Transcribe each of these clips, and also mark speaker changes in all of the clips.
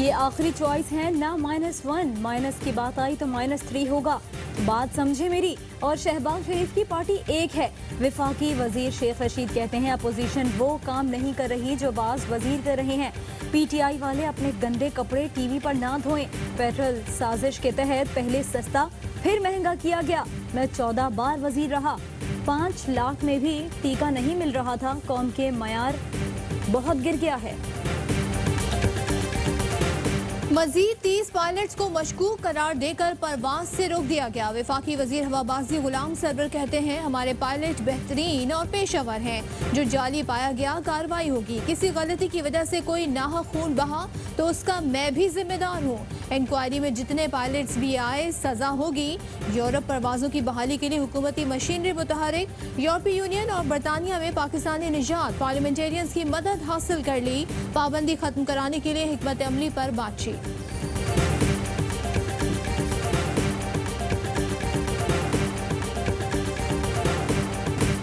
Speaker 1: ये आखिरी चॉइस है ना, -1। माइनस की बात आई तो -3 होगा। बात समझे मेरी। और शहबाज शरीफ की पार्टी एक है। विफाकी वजीर शेख रशीद कहते हैं अपोजिशन वो काम नहीं कर रही जो बाज वजीर कर रहे हैं। पीटीआई वाले अपने गंदे कपड़े टीवी पर ना धोएं। पेट्रोल साजिश के तहत पहले सस्ता फिर महंगा किया गया। मैं 14 बार वजीर रहा, 5 लाख में भी टीका नहीं मिल रहा था। कौम के मयार बहुत गिर गया है।
Speaker 2: मजीद 30 पायलट्स को मशकूक करार देकर परवाज से रोक दिया गया। वफाकी वजीर हवाबाजी गुलाम सरवर कहते हैं हमारे पायलट बेहतरीन और पेशावर हैं। जो जाली पाया गया कार्रवाई होगी। किसी गलती की वजह से कोई नाहक खून बहा तो उसका मैं भी जिम्मेदार हूँ। इंक्वायरी में जितने पायलट्स भी आए सजा होगी। यूरोप परवाजों की बहाली के लिए हुकूमती मशीनरी मुतहरिक। यूरोपीय यूनियन और बरतानिया में पाकिस्तानी निजात पार्लियामेंटेरियंस की मदद हासिल कर ली। पाबंदी खत्म कराने के लिए हिकमत अमली पर बातचीत।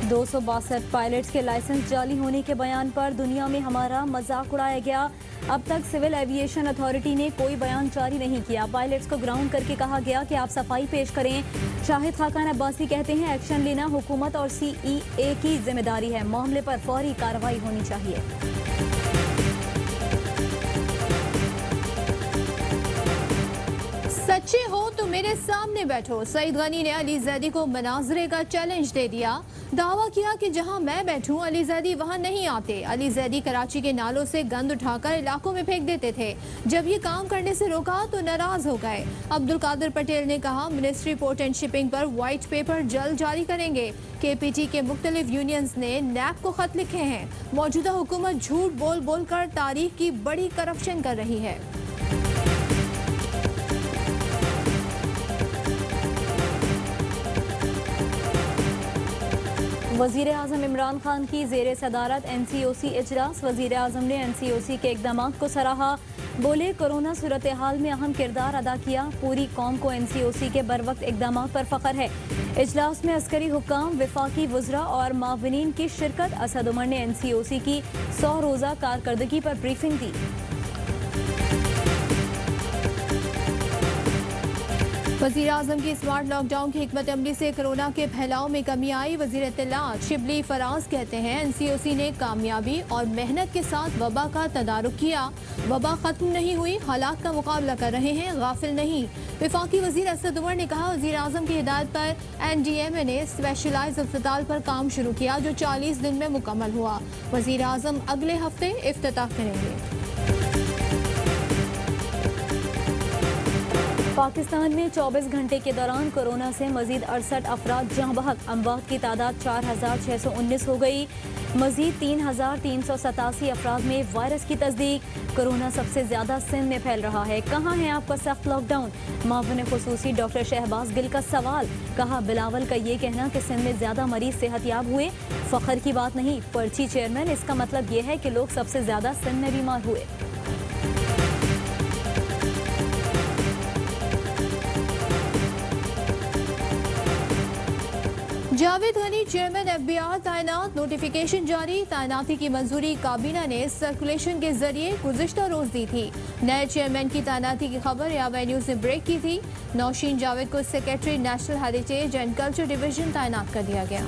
Speaker 1: 262 पायलट्स के लाइसेंस जाली होने के बयान पर दुनिया में हमारा मजाक उड़ाया गया। अब तक सिविल एविएशन अथॉरिटी ने कोई बयान जारी नहीं किया। पायलट्स को ग्राउंड करके कहा गया कि आप सफाई पेश करें। शाहिद खाकान अब्बासी कहते हैं एक्शन लेना हुकूमत और सीईए की जिम्मेदारी है। मामले पर फौरी कार्रवाई होनी चाहिए।
Speaker 2: सच्चे हो तो मेरे सामने बैठो। सईद गनी ने अली जैदी को मनाजरे का चैलेंज दे दिया। दावा किया कि जहां मैं बैठूं अली जैदी वहां नहीं आते। अली जैदी कराची के नालों से गंद उठाकर इलाकों में फेंक देते थे। जब ये काम करने से रोका तो नाराज हो गए। अब्दुल कादिर पटेल ने कहा मिनिस्ट्री पोर्ट एंड शिपिंग पर व्हाइट पेपर जल्द जारी करेंगे। केपीटी के मुख्तलिफ यूनियंस ने नैब को खत लिखे हैं। मौजूदा हुकूमत झूठ बोल बोल कर तारीख की बड़ी करप्शन कर रही है।
Speaker 1: वजीर आजम इमरान खान की जेर सदारत NCOC इजलास। वजीर आजम ने NCOC के इकदाम को सराहा। बोले कोरोना सूरत हाल में अहम किरदार अदा किया। पूरी कौम को NCOC के बरवक्त इकदाम पर फख्र है। इजलास में अस्करी हुक्काम, विफाकी वज़रा और मावनीन की शिरकत। असद उमर ने NCOC की 100 रोज़ा कारकर्दगी पर ब्रीफिंग दी।
Speaker 2: वज़ीर आज़म की स्मार्ट लॉकडाउन की हिकमत अमली से कोरोना के फैलाव में कमी आई। वज़ीर इत्तलात शिबली फराज कहते हैं NCOC ने कामयाबी और मेहनत के साथ वबा का तदारुक किया। वबा खत्म नहीं हुई, हालात का मुकाबला कर रहे हैं, गाफिल नहीं। विफाकी वज़ीर असद उमर ने कहा वज़ीर आज़म की हिदायत पर NDMA ने स्पेशलाइज्ड अस्पताल पर काम शुरू किया जो 40 दिन में मुकम्मल हुआ। वज़ीर आज़म अगले हफ्ते इफ्तिताह करेंगे।
Speaker 1: पाकिस्तान में 24 घंटे के दौरान कोरोना से मजीद 68 अफराद जहाँ बहक। अमवात की तादाद 4619 हो गई। मजीद 3387 अफराद में वायरस की तस्दीक। कोरोना सबसे ज्यादा सिंध में फैल रहा है। कहाँ है आपका सख्त लॉकडाउन? मावन खुसूसी डॉक्टर शहबाज गिल का सवाल। कहा बिलावल का ये कहना कि सिंध में ज्यादा मरीज सेहतयाब हुए फख्र की बात नहीं, पर्ची चेयरमैन, इसका मतलब ये है कि लोग सबसे ज्यादा सिंध में बीमार हुए।
Speaker 2: जावेद गनी चेयरमैन FBI तैनात। नोटिफिकेशन जारी। तैनाती की मंजूरी काबीना ने सर्कुलेशन के जरिए गुज़िश्ता रोज दी थी। नए चेयरमैन की तैनाती की खबर यावे न्यूज ने ब्रेक की थी। नौशीन जावेद को secretary national heritage and culture division तैनात कर दिया गया।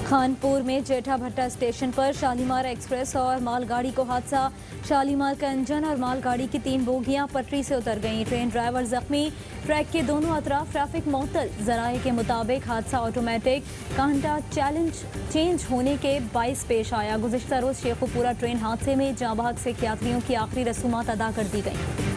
Speaker 1: खानपुर में जेठा भट्टा स्टेशन पर शालीमार एक्सप्रेस और मालगाड़ी को हादसा। शालीमार का इंजन और मालगाड़ी की 3 बोगियां पटरी से उतर गईं। ट्रेन ड्राइवर जख्मी। ट्रैक के दोनों अतराफ ट्रैफिक मुअत्तल। जराये के मुताबिक हादसा ऑटोमेटिक कांटा चेंज होने के बाइस पेश आया। गुज़िश्ता रोज शेखुपुरा ट्रेन हादसे में जाँ बहक सिख यात्रियों की आखिरी रसूमात अदा कर दी गई।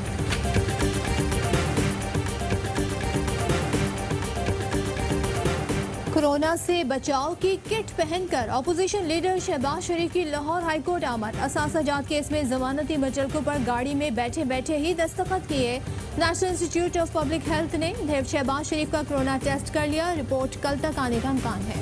Speaker 2: कोरोना से बचाव की किट पहनकर अपोजिशन लीडर शहबाज शरीफ की लाहौर हाईकोर्ट आमद। असासाजात केस में जमानती मुचलकों पर गाड़ी में बैठे बैठे ही दस्तखत किए। National institute of public health ने शहबाज शरीफ का कोरोना टेस्ट कर लिया। रिपोर्ट कल तक आने का इम्कान है।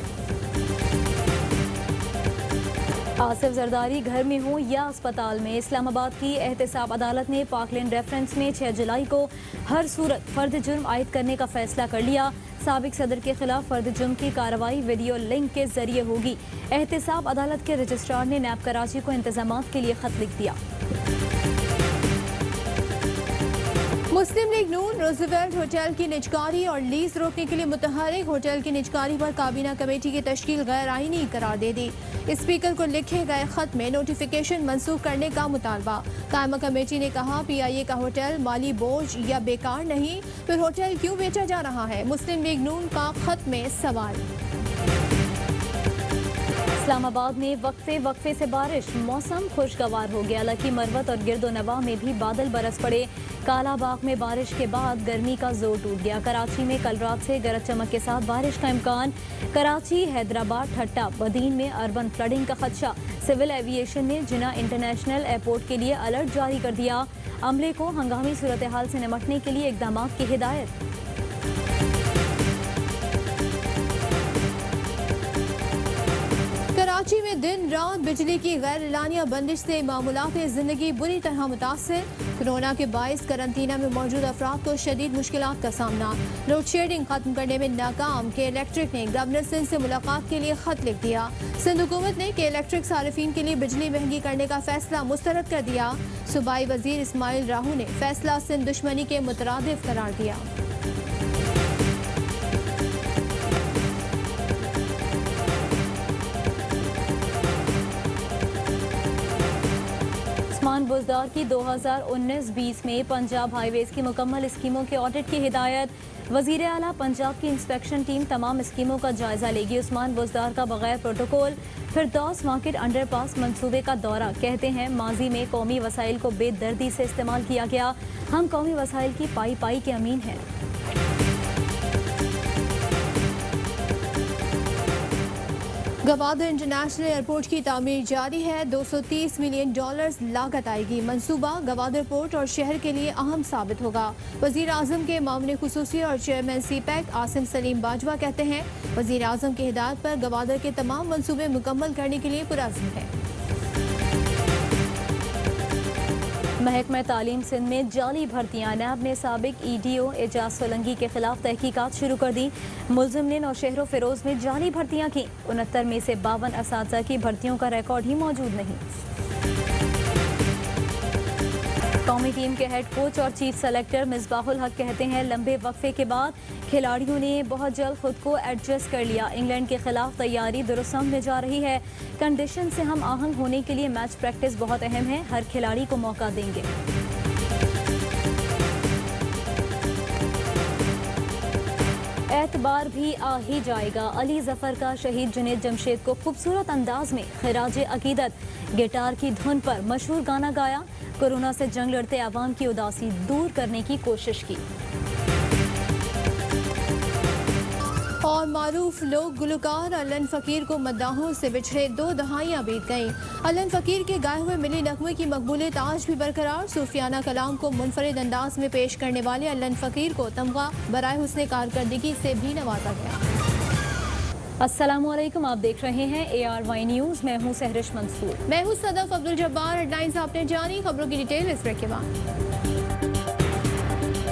Speaker 1: आसिफ जरदारी घर में हो या अस्पताल में, इस्लामाबाद की एहतसाब अदालत ने पाकलैंड रेफरेंस में 6 जुलाई को हर सूरत फर्द जुर्म आयद करने का फैसला कर लिया। साबिक सदर के खिलाफ फर्द जुर्म की कार्रवाई वीडियो लिंक के जरिए होगी। एहतसाब अदालत के रजिस्ट्रार ने नैब कराची को इंतजामात के लिए खत लिख दिया।
Speaker 2: मुस्लिम लीग नून रूजवेल्ट होटल की निजकारी और लीज रोकने के लिए मुतहरिक होटल की निजकारी पर काबीना कमेटी की तश्कील गैर आईनी करार दे दी। स्पीकर को लिखे गए खत में नोटिफिकेशन मंसूख करने का मुतालबा। कायमा कमेटी ने कहा PIA का होटल माली बोझ या बेकार नहीं, फिर होटल क्यों बेचा जा रहा है? मुस्लिम लीग नून का खत में सवाल।
Speaker 1: इस्लामाबाद में वक्फे से बारिश, मौसम खुशगवार हो गया। लकी मरवत और गिरदो नवाह में भी बादल बरस पड़े। कालाबाग में बारिश के बाद गर्मी का जोर टूट गया। कराची में कल रात से गरज चमक के साथ बारिश का इम्कान। कराची, हैदराबाद, ठट्टा, बदीन में अर्बन फ्लडिंग का खदशा। सिविल एविएशन ने जिना इंटरनेशनल एयरपोर्ट के लिए अलर्ट जारी कर दिया। अमले को हंगामी सूरत हाल से निपटने के लिए इकदाम की हिदायत।
Speaker 2: कराची में दिन रात बिजली की गैर एलानिया बंदिश से मामूलात ज़िंदगी बुरी तरह मुतासर। कोरोना के बाइस करंतना में मौजूद अफराद को शदीद मुश्किलात का सामना। लोड शेडिंग खत्म करने में नाकाम। के इलेक्ट्रिक ने गवर्नर सिंध से मुलाकात के लिए खत लिख दिया। सिंध हुकूमत ने के इलेक्ट्रिक सारिफीन के लिए बिजली महंगी करने का फैसला मुस्तरद कर दिया। सूबाई वजीर इस्माइल राहू ने फैसला सिंध दुश्मनी के मुतरादिफ करार दिया।
Speaker 1: उस्मान बुज़दार की 2019-20 में पंजाब हाईवेज की मुकम्मल स्कीमों के ऑडिट की हिदायत। वज़ीर आला पंजाब की इंस्पेक्शन टीम तमाम स्कीमों का जायजा लेगी। उस्मान बुज़दार का बगैर प्रोटोकॉल फिरदौस मार्केट अंडरपास मंसूबे का दौरा। कहते हैं माजी में कौमी वसाइल को बेदर्दी से इस्तेमाल किया गया। हम कौमी वसाइल की पाई पाई के अमीन हैं।
Speaker 2: गवादर इंटरनेशनल एयरपोर्ट की तामीर जारी है। $230 मिलियन लागत आएगी। मंसूबा गवादर पोर्ट और शहर के लिए अहम साबित होगा। वजीर आजम के मामले खुसूसी और चेयरमैन CPEC आसिम सलीम बाजवा कहते हैं वजीर आजम की हिदायत पर गवादर के तमाम मंसूबे मुकम्मल करने के लिए पुरअज़्म है।
Speaker 1: महकमा तालीम सिंध में जाली भर्तियां। नैब ने साबिक EDO एजाज सोलंकी के खिलाफ तहकीकात शुरू कर दी। मुलजिम ने नौशहरों फिरोज में जाली भर्तियां की। 69 में से 52 असातिज़ा की भर्तियों का रिकॉर्ड ही मौजूद नहीं। कौमी टीम के हेड कोच और चीफ सेलेक्टर मिसबाहुल हक कहते हैं लंबे वक्फे के बाद खिलाड़ियों ने बहुत जल्द खुद को एडजस्ट कर लिया। इंग्लैंड के खिलाफ तैयारी दुरुस्त में जा रही है। कंडीशन से हम आहंग होने के लिए मैच प्रैक्टिस बहुत अहम है। हर खिलाड़ी को मौका देंगे। एतबार भी आ ही जाएगा। अली जफर का शहीद जुनैद जमशेद को खूबसूरत अंदाज में खिराज अकीदत गिटार की धुन पर मशहूर गाना गाया। कोरोना से जंग लड़ते आवाम की उदासी दूर करने की कोशिश की।
Speaker 2: और मारूफ लोक गुलकार अलन फ़कीर को मद्दाहों से बिछड़े 2 दहाइयाँ बीत गईं। अलन फ़कीर के गाए हुए मिली नगमे की मकबूलियत आज भी बरकरार। सूफियाना कलाम को मुनफरिद अंदाज में पेश करने वाले अलन फ़कीर को तमगा बराए हुस्ने कारकर्दगी से भी नवाजा गया।
Speaker 1: अस्सलामुअलैकुम, आप देख रहे हैं ARY न्यूज़। मैं हूँ सहरिश मंसूर।
Speaker 2: मैं हूँ सदफ अब्दुल जब्बार। हेडलाइंस आपने जानी, खबरों की डिटेल इस ब्रेक के बाद।